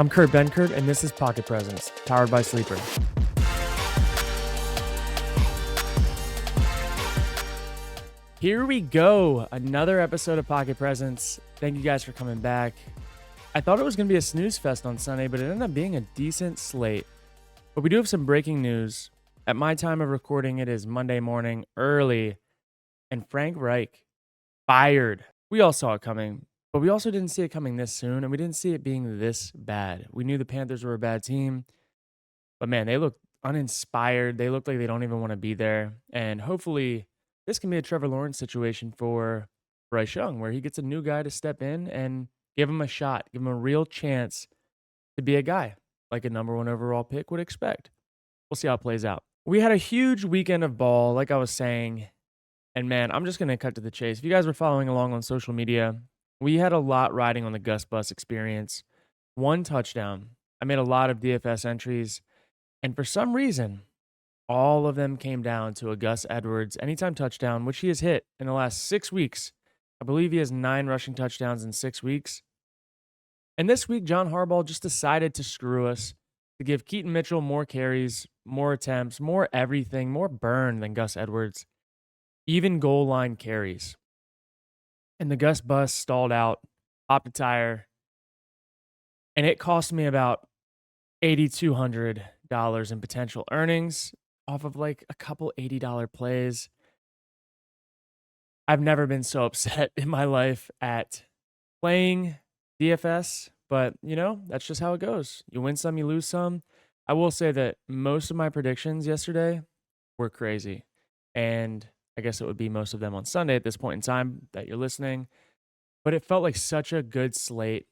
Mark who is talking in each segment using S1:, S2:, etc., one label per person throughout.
S1: I'm Kurt Benkert, and this is Pocket Presence, powered by Sleeper. Here we go, another episode of Pocket Presence. Thank you guys for coming back. I thought it was going to be a snooze fest on Sunday, but it ended up being a decent slate. But we do have some breaking news. At my time of recording, it is Monday morning, early, and Frank Reich fired. We all saw it coming, but we also didn't see it coming this soon, and we didn't see it being this bad. We knew the Panthers were a bad team, but man, they looked uninspired. They looked like they don't even want to be there. And hopefully, this can be a Trevor Lawrence situation for Bryce Young, where he gets a new guy to step in and give him a shot, give him a real chance to be a guy like a number one overall pick would expect. We'll see how it plays out. We had a huge weekend of ball, like I was saying. And man, I'm just going to cut to the chase. If you guys were following along on social media, we had a lot riding on the Gus Bus experience. 1 touchdown. I made a lot of DFS entries. And for some reason, all of them came down to a Gus Edwards anytime touchdown, which he has hit in the last 6 weeks. I believe he has 9 rushing touchdowns in 6 weeks. And this week, John Harbaugh just decided to screw us, to give Keaton Mitchell more carries, more attempts, more everything, more burn than Gus Edwards. Even goal line carries. And the Gus Bus stalled out, popped a tire, and it cost me about $8,200 in potential earnings off of like a couple $80 plays. I've never been so upset in my life at playing DFS, but that's just how it goes. You win some, you lose some. I will say that most of my predictions yesterday were crazy, and I guess it would be most of them on Sunday at this point in time that you're listening. But it felt like such a good slate.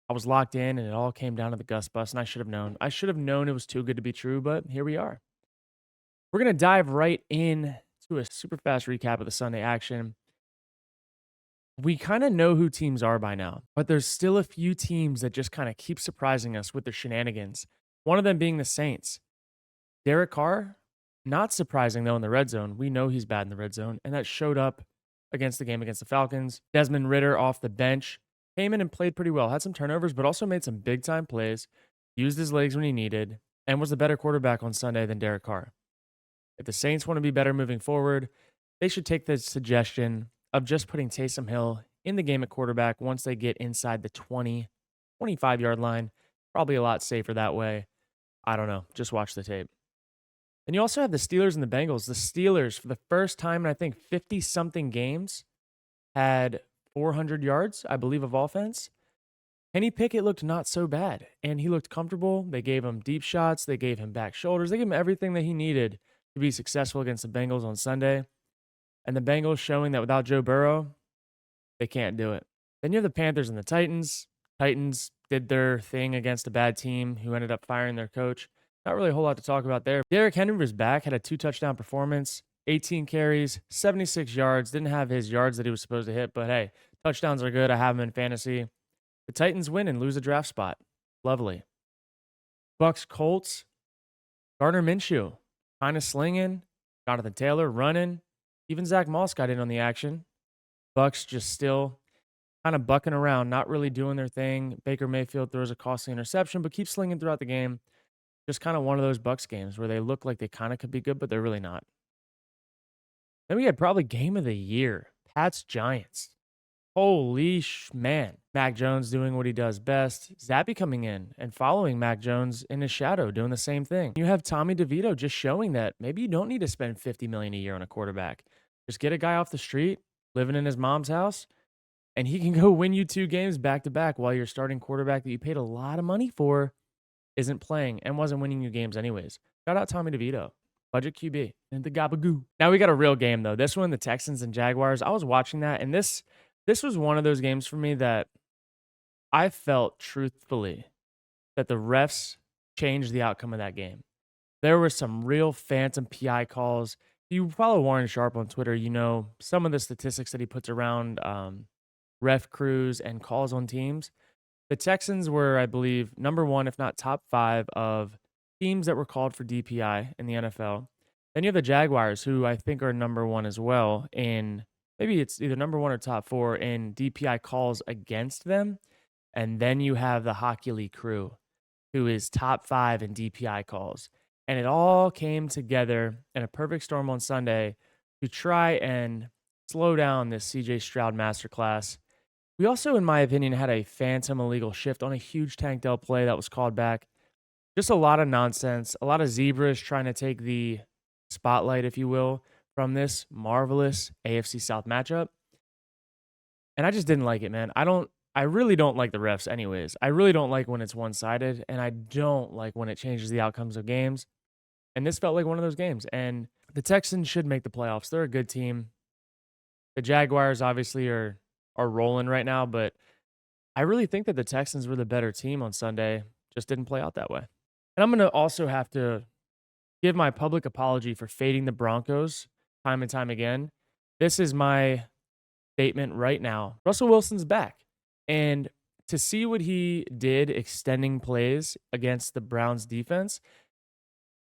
S1: I was locked in, and it all came down to the Gus Bus, and I should have known. I should have known it was too good to be true, but here we are. We're going to dive right in to a super fast recap of the Sunday action. We kind of know who teams are by now, but there's still a few teams that just kind of keep surprising us with their shenanigans. One of them being the Saints. Derek Carr, not surprising, though, in the red zone. We know he's bad in the red zone, and that showed up against the game against the Falcons. Desmond Ridder off the bench came in and played pretty well. Had some turnovers, but also made some big-time plays, used his legs when he needed, and was the better quarterback on Sunday than Derek Carr. If the Saints want to be better moving forward, they should take the suggestion of just putting Taysom Hill in the game at quarterback once they get inside the 20, 25-yard line. Probably a lot safer that way. I don't know. Just watch the tape. And you also have the Steelers and the Bengals. The Steelers, for the first time in, I think, 50-something games, had 400 yards, I believe, of offense. Kenny Pickett looked not so bad, and he looked comfortable. They gave him deep shots. They gave him back shoulders. They gave him everything that he needed to be successful against the Bengals on Sunday. And the Bengals showing that without Joe Burrow, they can't do it. Then you have the Panthers and the Titans. Titans did their thing against a bad team who ended up firing their coach. Not really a whole lot to talk about there. Derrick Henry was back, had a 2-touchdown performance, 18 carries, 76 yards. Didn't have his yards that he was supposed to hit, but hey, touchdowns are good. I have them in fantasy. The Titans win and lose a draft spot. Lovely. Bucks, Colts, Gardner Minshew, kind of slinging. Jonathan Taylor running. Even Zach Moss got in on the action. Bucks just still kind of bucking around, not really doing their thing. Baker Mayfield throws a costly interception, but keeps slinging throughout the game. Just kind of one of those Bucks games where they look like they kind of could be good, but they're really not. Then we had probably game of the year. Pats Giants. Holy man. Mac Jones doing what he does best. Zappy coming in and following Mac Jones in his shadow, doing the same thing. You have Tommy DeVito just showing that maybe you don't need to spend $50 million a year on a quarterback. Just get a guy off the street, living in his mom's house, and he can go win you 2 games back to back while your starting quarterback that you paid a lot of money for isn't playing and wasn't winning you games anyways. Shout out Tommy DeVito, budget QB, and the Gabagoo. Now we got a real game though. This one, the Texans and Jaguars. I was watching that, and this was one of those games for me that I felt truthfully that the refs changed the outcome of that game. There were some real phantom PI calls. If you follow Warren Sharp on Twitter, you know some of the statistics that he puts around ref crews and calls on teams. The Texans were, I believe, number 1, if not top 5 of teams that were called for DPI in the NFL. Then you have the Jaguars, who I think are number 1 as well in, maybe it's either number 1 or top 4 in DPI calls against them. And then you have the Hockey League crew, who is top 5 in DPI calls. And it all came together in a perfect storm on Sunday to try and slow down this CJ Stroud masterclass. We also, in my opinion, had a phantom illegal shift on a huge Tank Dell play that was called back. Just a lot of nonsense, a lot of zebras trying to take the spotlight, if you will, from this marvelous AFC South matchup. And I just didn't like it, man. I really don't like the refs anyways. I really don't like when it's one-sided, and I don't like when it changes the outcomes of games. And this felt like one of those games. And the Texans should make the playoffs. They're a good team. The Jaguars obviously are rolling right now, but I really think that the Texans were the better team on Sunday. Just didn't play out that way. And I'm going to also have to give my public apology for fading the Broncos time and time again. This is my statement right now. Russell Wilson's back. And to see what he did extending plays against the Browns defense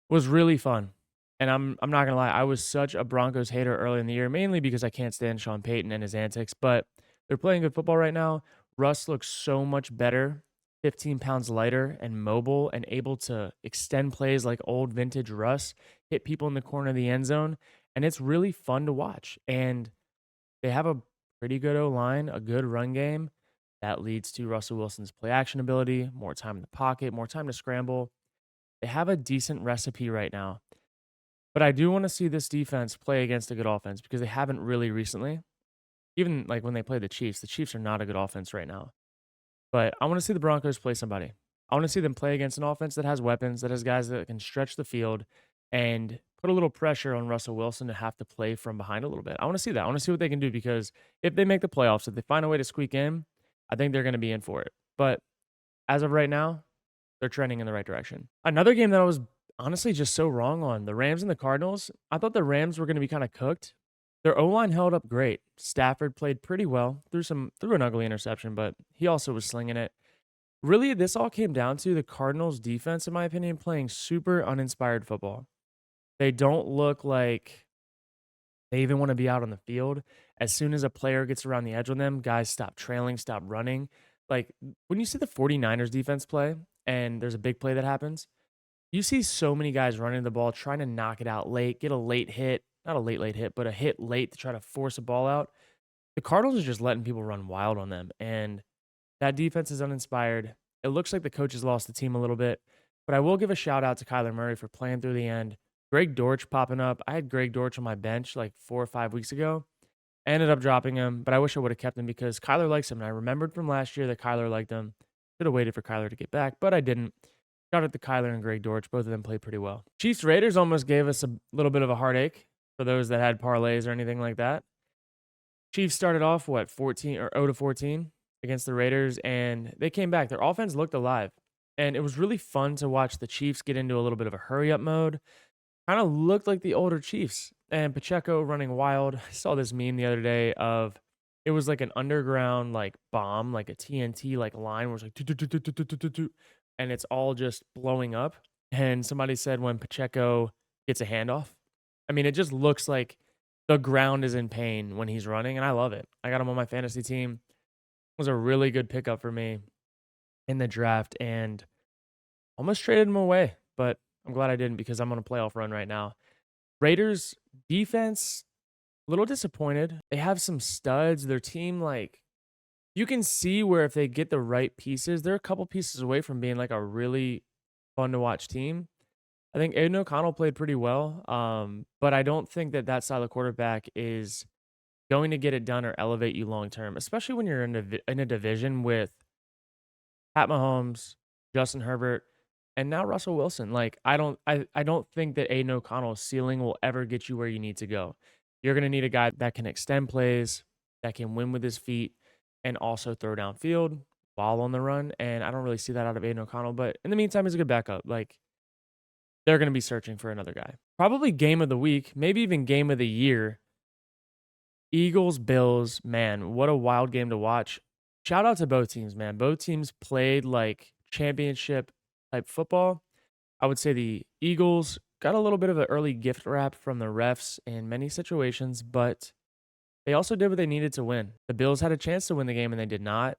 S1: was really fun. And I'm not going to lie, I was such a Broncos hater early in the year, mainly because I can't stand Sean Payton and his antics, but they're playing good football right now. Russ looks so much better, 15 pounds lighter and mobile and able to extend plays like old vintage Russ, hit people in the corner of the end zone, and it's really fun to watch. And they have a pretty good O-line, a good run game that leads to Russell Wilson's play action ability, more time in the pocket, more time to scramble. They have a decent recipe right now. But I do want to see this defense play against a good offense because they haven't really recently. Even like when they play the Chiefs are not a good offense right now. But I want to see the Broncos play somebody. I want to see them play against an offense that has weapons, that has guys that can stretch the field and put a little pressure on Russell Wilson to have to play from behind a little bit. I want to see that. I want to see what they can do because if they make the playoffs, if they find a way to squeak in, I think they're going to be in for it. But as of right now, they're trending in the right direction. Another game that I was honestly just so wrong on, the Rams and the Cardinals. I thought the Rams were going to be kind of cooked. Their O-line held up great. Stafford played pretty well, threw an ugly interception, but he also was slinging it. Really, this all came down to the Cardinals defense, in my opinion, playing super uninspired football. They don't look like they even want to be out on the field. As soon as a player gets around the edge on them, guys stop trailing, stop running. Like when you see the 49ers defense play and there's a big play that happens, you see so many guys running the ball, trying to knock it out late, get a late hit, not a late hit, but a hit late to try to force a ball out. The Cardinals are just letting people run wild on them. And that defense is uninspired. It looks like the coaches lost the team a little bit, but I will give a shout out to Kyler Murray for playing through the end. Greg Dortch popping up. I had Greg Dortch on my bench like 4 or 5 weeks ago. I ended up dropping him, but I wish I would have kept him because Kyler likes him. And I remembered from last year that Kyler liked him. Should have waited for Kyler to get back, but I didn't. Shout out to Kyler and Greg Dortch. Both of them played pretty well. Chiefs Raiders almost gave us a little bit of a heartache for those that had parlays or anything like that. Chiefs started off, 14 or 0-14 against the Raiders, and they came back. Their offense looked alive, and it was really fun to watch the Chiefs get into a little bit of a hurry-up mode. Kind of looked like the older Chiefs, and Pacheco running wild. I saw this meme the other day of it was like an underground like bomb, like a TNT like line where it's like and it's all just blowing up. And somebody said when Pacheco gets a handoff, I mean, it just looks like the ground is in pain when he's running, and I love it. I got him on my fantasy team. It was a really good pickup for me in the draft, and almost traded him away, but I'm glad I didn't because I'm on a playoff run right now. Raiders defense, a little disappointed. They have some studs. Their team, like, you can see where if they get the right pieces, they're a couple pieces away from being like a really fun to watch team. I think Aiden O'Connell played pretty well, but I don't think that that style of quarterback is going to get it done or elevate you long term, especially when you're in a division with Pat Mahomes, Justin Herbert, and now Russell Wilson. Like I don't think that Aiden O'Connell's ceiling will ever get you where you need to go. You're going to need a guy that can extend plays, that can win with his feet, and also throw downfield, ball on the run. And I don't really see that out of Aiden O'Connell. But in the meantime, he's a good backup. Like they're going to be searching for another guy. Probably game of the week, maybe even game of the year. Eagles, Bills, man, what a wild game to watch. Shout out to both teams, man. Both teams played like championship type football. I would say the Eagles got a little bit of an early gift wrap from the refs in many situations, but they also did what they needed to win. The Bills had a chance to win the game and they did not.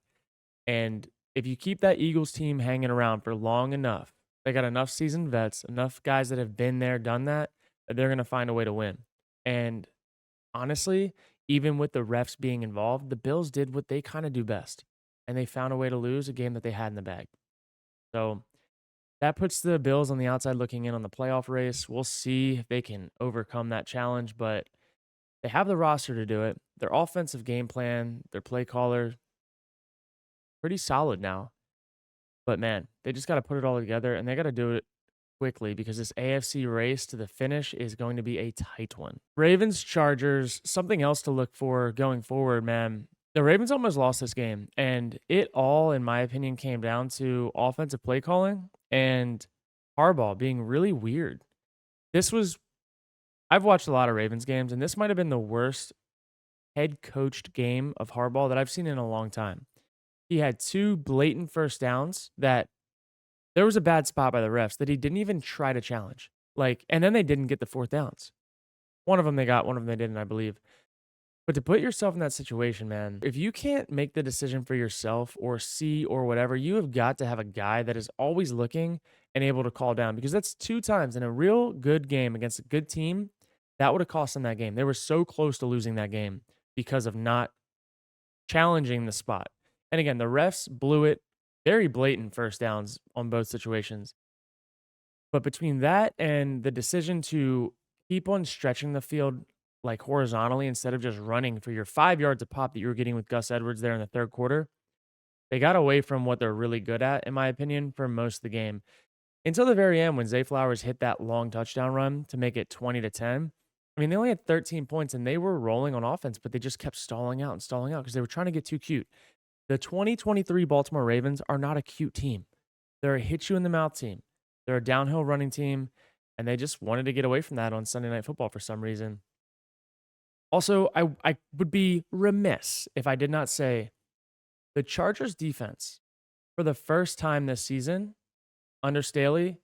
S1: And if you keep that Eagles team hanging around for long enough, they got enough seasoned vets, enough guys that have been there, done that, that they're going to find a way to win. And honestly, even with the refs being involved, the Bills did what they kind of do best, and they found a way to lose a game that they had in the bag. So that puts the Bills on the outside looking in on the playoff race. We'll see if they can overcome that challenge, but they have the roster to do it. Their offensive game plan, their play caller, pretty solid now. But man, they just got to put it all together and they got to do it quickly because this AFC race to the finish is going to be a tight one. Ravens, Chargers, something else to look for going forward, man. The Ravens almost lost this game, and it all, in my opinion, came down to offensive play calling and Harbaugh being really weird. This was, I've watched a lot of Ravens games, and this might have been the worst head coached game of Harbaugh that I've seen in a long time. He had two blatant first downs that there was a bad spot by the refs that he didn't even try to challenge. And then they didn't get the fourth downs. One of them they got, one of them they didn't, I believe. But to put yourself in that situation, man, if you can't make the decision for yourself or see or whatever, you have got to have a guy that is always looking and able to call down because that's two times in a real good game against a good team. That would have cost them that game. They were so close to losing that game because of not challenging the spot. And again, the refs blew it. Very blatant first downs on both situations. But between that and the decision to keep on stretching the field like horizontally instead of just running for your 5 yards a pop that you were getting with Gus Edwards there in the third quarter, they got away from what they're really good at, in my opinion, for most of the game. Until the very end when Zay Flowers hit that long touchdown run to make it 20-10. I mean, they only had 13 points and they were rolling on offense, but they just kept stalling out because they were trying to get too cute. The 2023 Baltimore Ravens are not a cute team. They're a hit you in the mouth team. They're a downhill running team, and they just wanted to get away from that on Sunday Night Football for some reason. Also, I would be remiss if I did not say the Chargers defense for the first time this season under Staley,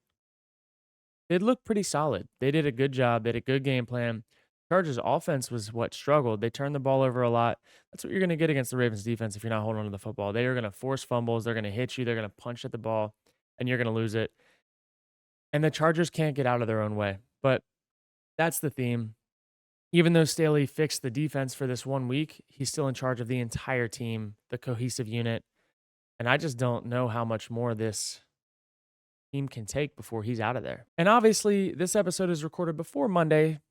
S1: it looked pretty solid. They did a good job. They had a good game plan. Chargers offense was what struggled. They turned the ball over a lot. That's what you're going to get against the Ravens defense if you're not holding on to the football. They are going to force fumbles. They're going to hit you. They're going to punch at the ball, and you're going to lose it. And the Chargers can't get out of their own way. But that's the theme. Even though Staley fixed the defense for this 1 week, he's still in charge of the entire team, the cohesive unit. And I just don't know how much more this team can take before he's out of there. And obviously, this episode is recorded before Monday,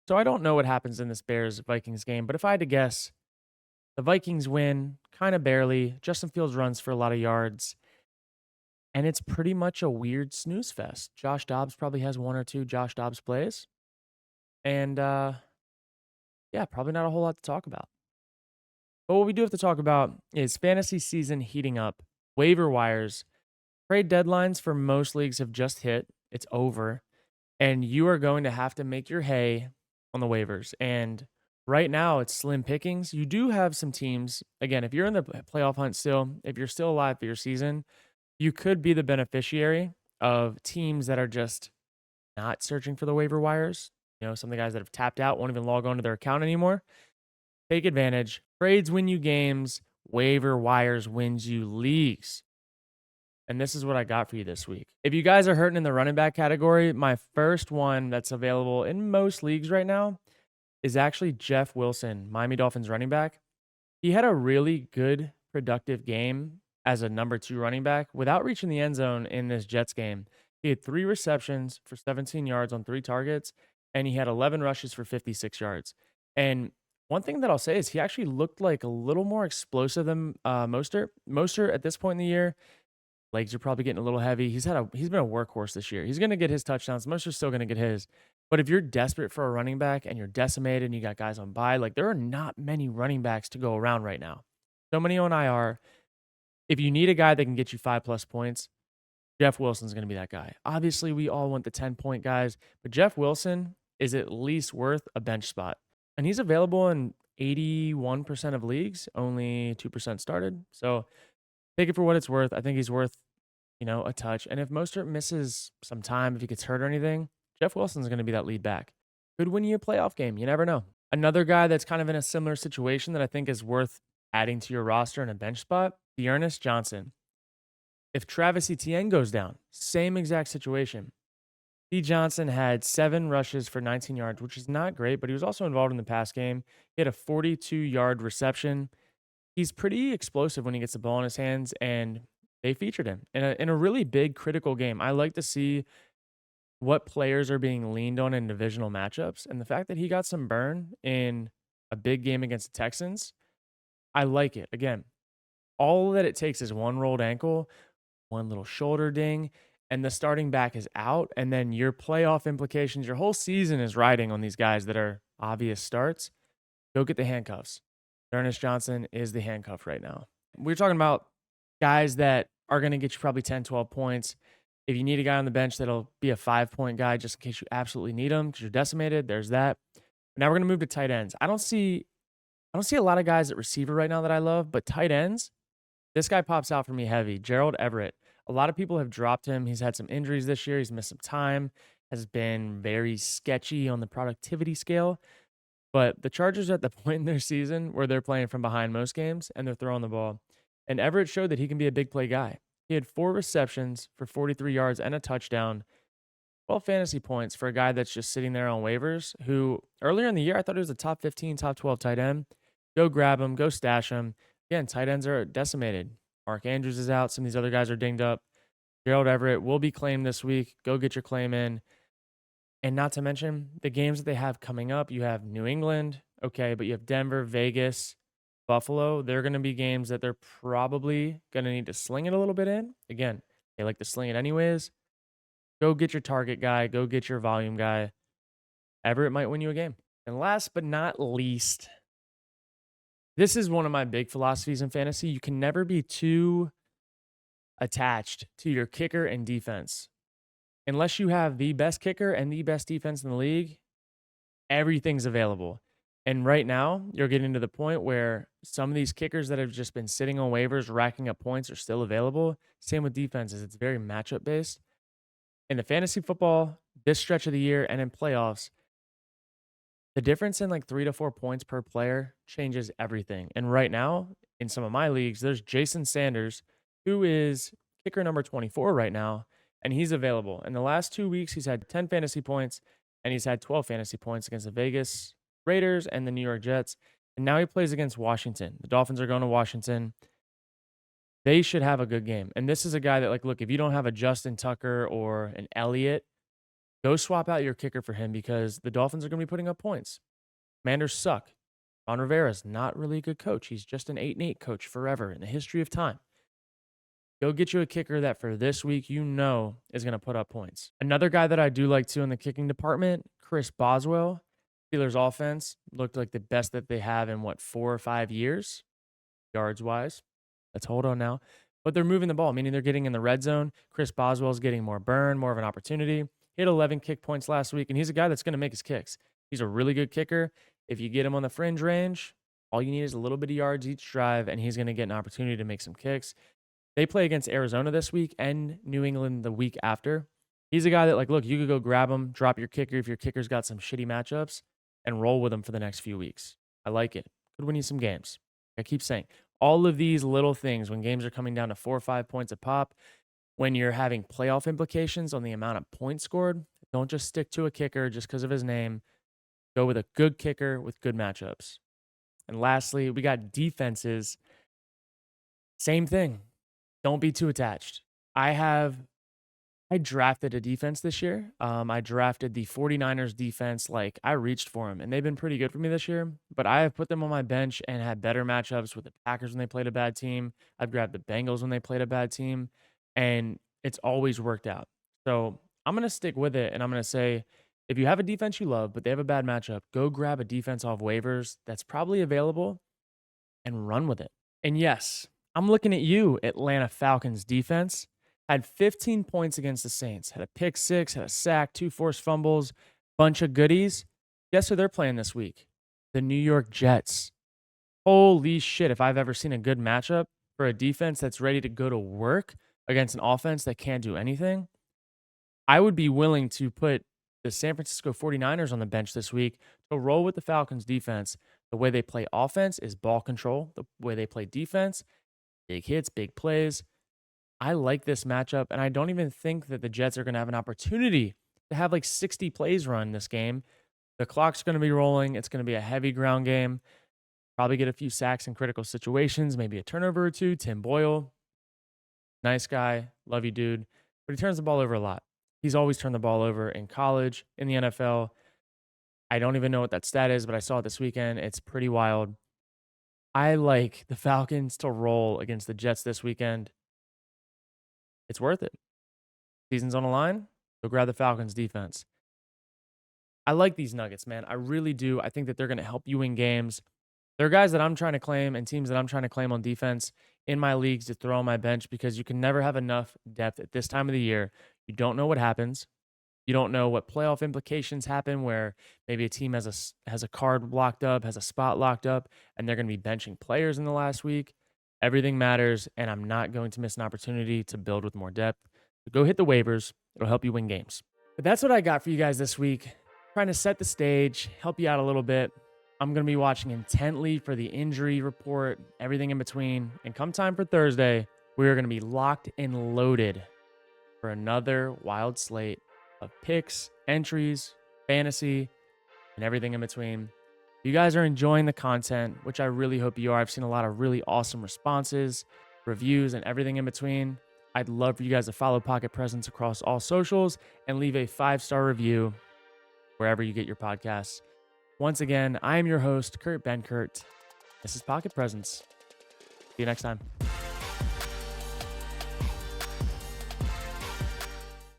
S1: so I don't know what happens in this Bears-Vikings game. But if I had to guess, the Vikings win kind of barely. Justin Fields runs for a lot of yards. And it's pretty much a weird snooze fest. Josh Dobbs probably has one or two Josh Dobbs plays. And yeah, probably not a whole lot to talk about. But what we do have to talk about is fantasy season heating up. Waiver wires. Trade deadlines for most leagues have just hit. It's over. And you are going to have to make your hay on the waivers. And right now, it's slim pickings. You do have some teams. Again, if you're in the playoff hunt still, if you're still alive for your season, you could be the beneficiary of teams that are just not searching for the waiver wires. Some of the guys that have tapped out won't even log on to their account anymore. Take advantage. Trades win you games. Waiver wires wins you leagues. And this is what I got for you this week. If you guys are hurting in the running back category, my first one that's available in most leagues right now is actually Jeff Wilson, Miami Dolphins running back. He had a really good, productive game as a number 2 running back without reaching the end zone in this Jets game. He had 3 receptions for 17 yards on 3 targets, and he had 11 rushes for 56 yards. And one thing that I'll say is he actually looked like a little more explosive than Mostert. Mostert at this point in the year, legs are probably getting a little heavy. He's been a workhorse this year. He's going to get his touchdowns. Mostert's still going to get his. But if you're desperate for a running back and you're decimated and you got guys on bye, there are not many running backs to go around right now. So many on IR. If you need a guy that can get you 5+ points, Jeff Wilson's going to be that guy. Obviously, we all want the 10-point guys, but Jeff Wilson is at least worth a bench spot. And he's available in 81% of leagues, only 2% started. So take it for what it's worth. I think he's worth, a touch. And if Mostert misses some time, if he gets hurt or anything, Jeff Wilson's going to be that lead back. Could win you a playoff game. You never know. Another guy that's kind of in a similar situation that I think is worth adding to your roster in a bench spot, Dearness Johnson. If Travis Etienne goes down, same exact situation. D. Johnson had 7 rushes for 19 yards, which is not great, but he was also involved in the pass game. He had a 42-yard reception. He's pretty explosive when he gets the ball in his hands, and they featured him in a really big, critical game. I like to see what players are being leaned on in divisional matchups, and the fact that he got some burn in a big game against the Texans, I like it. Again, all that it takes is one rolled ankle, one little shoulder ding, and the starting back is out. And then your playoff implications, your whole season is riding on these guys that are obvious starts. Go get the handcuffs. Ernest Johnson is the handcuff right now. We're talking about guys that are going to get you probably 10, 12 points. If you need a guy on the bench that'll be a 5-point guy just in case you absolutely need him because you're decimated, there's that. Now we're going to move to tight ends. I don't see a lot of guys at receiver right now that I love, but tight ends, this guy pops out for me heavy. Gerald Everett. A lot of people have dropped him. He's had some injuries this year. He's missed some time, has been very sketchy on the productivity scale. But the Chargers are at the point in their season where they're playing from behind most games and they're throwing the ball. And Everett showed that he can be a big play guy. He had 4 receptions for 43 yards and a touchdown. 12 fantasy points for a guy that's just sitting there on waivers, who earlier in the year I thought he was a top 15, top 12 tight end. Go grab him, go stash him. Again, tight ends are decimated. Mark Andrews is out. Some of these other guys are dinged up. Gerald Everett will be claimed this week. Go get your claim in. And not to mention the games that they have coming up. You have New England, okay, but you have Denver, Vegas, Buffalo. They're going to be games that they're probably going to need to sling it a little bit in. Again, they like to sling it anyways. Go get your target guy. Go get your volume guy. Everett might win you a game. And last but not least, this is one of my big philosophies in fantasy. You can never be too attached to your kicker and defense. Unless you have the best kicker and the best defense in the league, everything's available. And right now, you're getting to the point where some of these kickers that have just been sitting on waivers, racking up points, are still available. Same with defenses. It's very matchup based. In the fantasy football, this stretch of the year and in playoffs, the difference in like 3 to 4 points per player changes everything. And right now, in some of my leagues, there's Jason Sanders, who is kicker number 24 right now, and he's available. In the last 2 weeks, he's had 10 fantasy points, and he's had 12 fantasy points against the Vegas Raiders and the New York Jets. And now he plays against Washington. The Dolphins are going to Washington. They should have a good game. And this is a guy that, like, look, if you don't have a Justin Tucker or an Elliott, go swap out your kicker for him because the Dolphins are going to be putting up points. Commanders suck. Ron Rivera's not really a good coach. He's just an 8-8 coach forever in the history of time. Go get you a kicker that for this week you know is going to put up points. Another guy that I do like too in the kicking department, Chris Boswell. Steelers offense looked like the best that they have in 4 or 5 years, yards wise. Let's hold on now. But they're moving the ball, meaning they're getting in the red zone. Chris Boswell's getting more burn, more of an opportunity. He had 11 kick points last week, and he's a guy that's going to make his kicks. He's a really good kicker. If you get him on the fringe range, all you need is a little bit of yards each drive, and he's going to get an opportunity to make some kicks. They play against Arizona this week and New England the week after. He's a guy that, like, look, you could go grab him, drop your kicker if your kicker's got some shitty matchups, and roll with him for the next few weeks. I like it. Could win you some games. I keep saying, all of these little things, when games are coming down to 4 or 5 points a pop, when you're having playoff implications on the amount of points scored, don't just stick to a kicker just because of his name. Go with a good kicker with good matchups. And lastly, we got defenses. Same thing. Don't be too attached. I drafted a defense this year. I drafted the 49ers defense. Like, I reached for them, and they've been pretty good for me this year. But I have put them on my bench and had better matchups with the Packers when they played a bad team. I've grabbed the Bengals when they played a bad team, and it's always worked out. So I'm going to stick with it, and I'm going to say, if you have a defense you love, but they have a bad matchup, go grab a defense off waivers that's probably available and run with it. And yes, I'm looking at you, Atlanta Falcons defense. Had 15 points against the Saints, had a pick six, had a sack, 2 forced fumbles, bunch of goodies. Guess who they're playing this week? The New York Jets. Holy shit, if I've ever seen a good matchup for a defense that's ready to go to work against an offense that can't do anything, I would be willing to put the San Francisco 49ers on the bench this week to roll with the Falcons defense. The way they play offense is ball control. The way they play defense, big hits, big plays. I like this matchup, and I don't even think that the Jets are going to have an opportunity to have like 60 plays run this game. The clock's going to be rolling. It's going to be a heavy ground game. Probably get a few sacks in critical situations, maybe a turnover or two. Tim Boyle, nice guy. Love you, dude. But he turns the ball over a lot. He's always turned the ball over in college, in the NFL. I don't even know what that stat is, but I saw it this weekend. It's pretty wild. I like the Falcons to roll against the Jets this weekend. It's worth it. Season's on the line. Go grab the Falcons defense. I like these Nuggets, man. I really do. I think that they're going to help you win games. There are guys that I'm trying to claim and teams that I'm trying to claim on defense in my leagues to throw on my bench because you can never have enough depth at this time of the year. You don't know what happens. You don't know what playoff implications happen where maybe a team has a card locked up, has a spot locked up, and they're going to be benching players in the last week. Everything matters, and I'm not going to miss an opportunity to build with more depth. So go hit the waivers. It'll help you win games. But that's what I got for you guys this week. Trying to set the stage, help you out a little bit. I'm going to be watching intently for the injury report, everything in between. And come time for Thursday, we are going to be locked and loaded for another wild slate of picks, entries, fantasy, and everything in between. If you guys are enjoying the content, which I really hope you are. I've seen a lot of really awesome responses, reviews, and everything in between. I'd love for you guys to follow Pocket Presence across all socials and leave a 5-star review wherever you get your podcasts. Once again, I am your host, Kurt Benkert. This is Pocket Presence. See you next time.